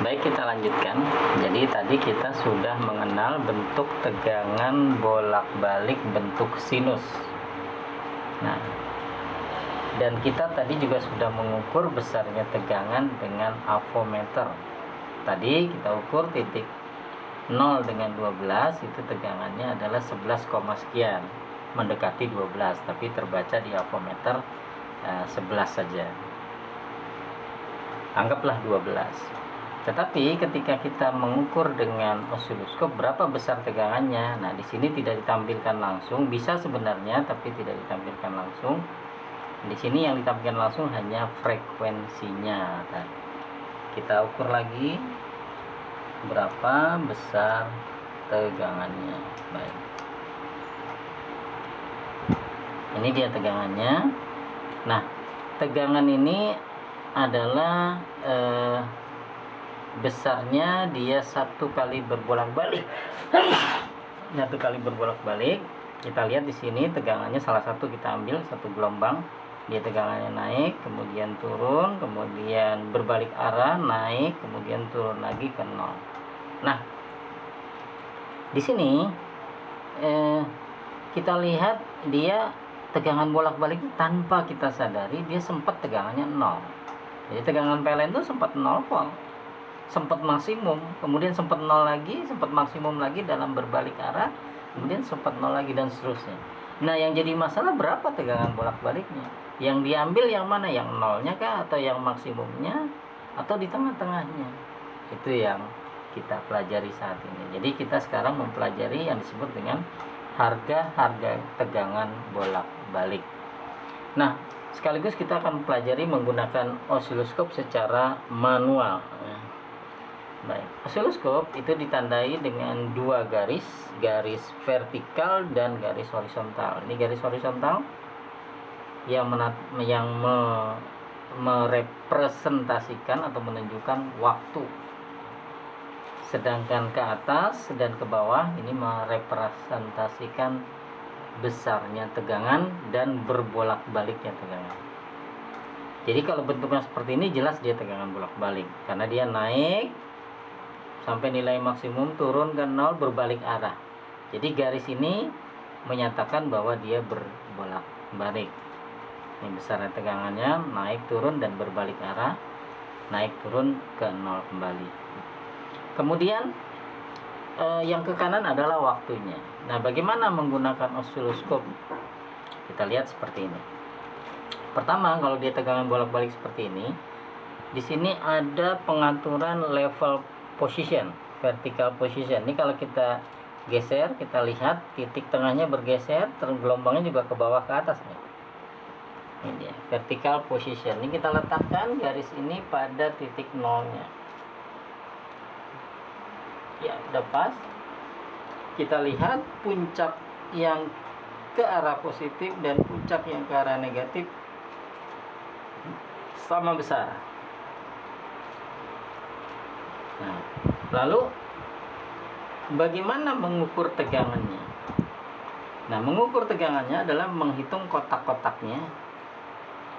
Baik, kita lanjutkan. Jadi tadi kita sudah mengenal bentuk tegangan bolak-balik bentuk sinus. Nah, dan kita tadi juga sudah mengukur besarnya tegangan dengan avometer. Tadi kita ukur titik 0 dengan 12, itu tegangannya adalah 11, sekian, mendekati 12, tapi terbaca di avometer 11 saja. Anggaplah 12. Tetapi ketika kita mengukur dengan osiloskop berapa besar tegangannya, nah di sini tidak ditampilkan langsung, bisa sebenarnya tapi tidak ditampilkan langsung. Di sini yang ditampilkan langsung hanya frekuensinya. Nah, kita ukur lagi berapa besar tegangannya. Baik. Ini dia tegangannya. Nah, tegangan ini adalah besarnya dia satu kali berbolak-balik. Satu kali berbolak-balik. Kita lihat di sini tegangannya salah satu kita ambil satu gelombang. Dia tegangannya naik, kemudian turun, kemudian berbalik arah, naik, kemudian turun lagi ke 0. Nah, di sini kita lihat dia tegangan bolak-balik tanpa kita sadari dia sempat tegangannya 0. Jadi tegangan PLN itu sempat 0 volt, sempat maksimum, kemudian sempat 0 lagi, sempat maksimum lagi dalam berbalik arah, kemudian sempat 0 lagi dan seterusnya. Nah, yang jadi masalah berapa tegangan bolak-baliknya? Yang diambil yang mana? Yang 0-nya kah, atau yang maksimumnya, atau di tengah-tengahnya? Itu yang kita pelajari saat ini. Jadi kita sekarang mempelajari yang disebut dengan harga tegangan bolak-balik. Nah, sekaligus kita akan pelajari menggunakan osiloskop secara manual. Baik, osiloskop itu ditandai dengan dua garis vertikal dan garis horizontal. Ini garis horizontal yang merepresentasikan atau menunjukkan waktu. Sedangkan ke atas dan ke bawah ini merepresentasikan besarnya tegangan dan berbolak-baliknya tegangan. Jadi kalau bentuknya seperti ini jelas dia tegangan bolak-balik karena dia naik sampai nilai maksimum, turun ke 0, berbalik arah. Jadi garis ini menyatakan bahwa dia berbolak-balik. Ini besarnya tegangannya, naik turun dan berbalik arah, naik turun ke 0 kembali. Kemudian yang ke kanan adalah waktunya. Nah, bagaimana menggunakan osiloskop? Kita lihat seperti ini. Pertama, kalau dia tegangan bolak-balik seperti ini, di sini ada pengaturan level position, vertical position. Ini kalau kita geser, kita lihat titik tengahnya bergeser, gelombangnya juga ke bawah ke atas nih. Ini dia, vertical position. Ini kita letakkan garis ini pada titik 0-nya. Ya, udah pas. Kita lihat puncak yang ke arah positif dan puncak yang ke arah negatif sama besar. Nah, lalu bagaimana mengukur tegangannya? Nah, mengukur tegangannya adalah menghitung kotak-kotaknya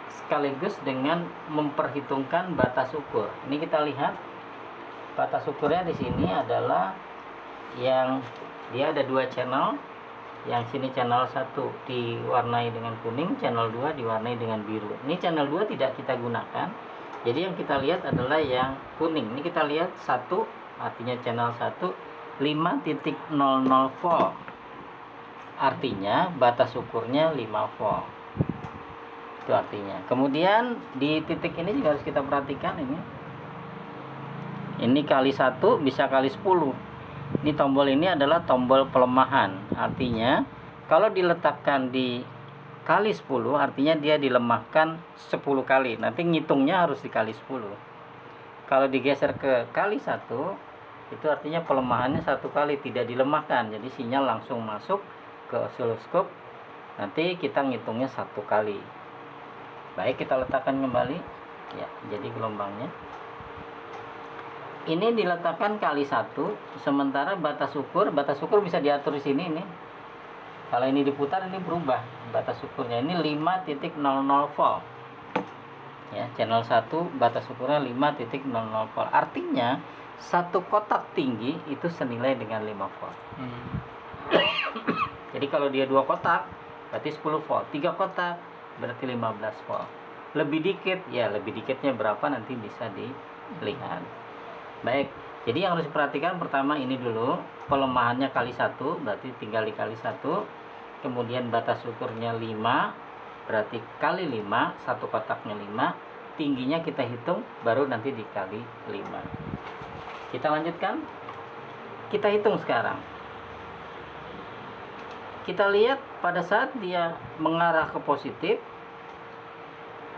sekaligus dengan memperhitungkan batas ukur. Ini kita lihat batas ukurnya di sini adalah yang dia ada dua channel. Yang sini channel 1 diwarnai dengan kuning, channel 2 diwarnai dengan biru. Ini channel 2 tidak kita gunakan. Jadi yang kita lihat adalah yang kuning. Ini kita lihat 1, artinya channel 1, 5.00 volt. Artinya batas ukurnya 5 volt. Itu artinya. Kemudian di titik ini juga harus kita perhatikan ini. Ini kali 1 bisa kali 10. Ini tombol ini adalah tombol pelemahan. Artinya kalau diletakkan di kali 10 artinya dia dilemahkan 10 kali. Nanti ngitungnya harus dikali 10. Kalau digeser ke kali 1 itu artinya pelemahannya 1 kali, tidak dilemahkan. Jadi sinyal langsung masuk ke osiloskop. Nanti kita ngitungnya 1 kali. Baik, kita letakkan kembali. Ya, jadi gelombangnya ini diletakkan kali 1, sementara batas ukur bisa diatur di sini nih. Kalau ini diputar ini berubah batas ukurnya. Ini 5.00 volt. Ya, channel 1 batas ukurnya 5.00 volt. Artinya satu kotak tinggi itu senilai dengan 5 volt. Jadi kalau dia 2 kotak berarti 10 volt, 3 kotak berarti 15 volt. Lebih dikit, ya lebih dikitnya berapa nanti bisa dilihat. Baik, jadi yang harus diperhatikan pertama ini dulu, pelemahannya kali 1 berarti tinggal dikali 1. Kemudian batas ukurnya 5 berarti kali 5, satu kotaknya 5, tingginya kita hitung baru nanti dikali 5. Kita lanjutkan, kita hitung sekarang. Kita lihat pada saat dia mengarah ke positif,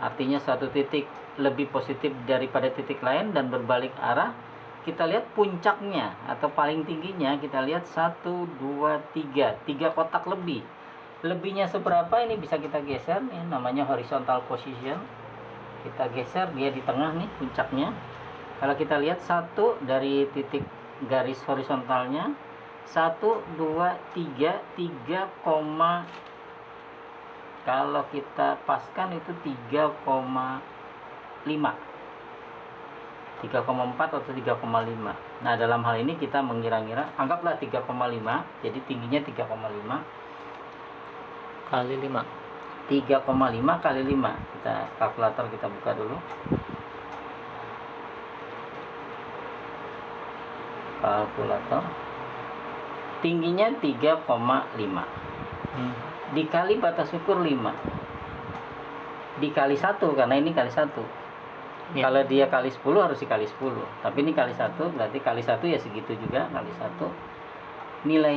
artinya satu titik lebih positif daripada titik lain dan berbalik arah, kita lihat puncaknya atau paling tingginya, kita lihat 1, 2, 3 kotak lebih. Lebihnya seberapa ini bisa kita geser, ya, namanya horizontal position. Kita geser dia di tengah nih puncaknya. Kalau kita lihat 1 dari titik garis horizontalnya 1, 2, 3, kalau kita paskan itu 3,5, 3,4 atau 3,5. Nah, dalam hal ini kita mengira-ngira, anggaplah 3,5, jadi tingginya 3,5 kali 5. 3,5 kali 5. Kita kalkulator kita buka dulu. Kalkulator. Tingginya 3,5. Dikali batas ukur 5. Dikali 1 karena ini kali 1. Ya. Kalau dia kali 10 harus dikali 10. Tapi ini kali 1 berarti kali 1 ya segitu juga kali 1. Nilainya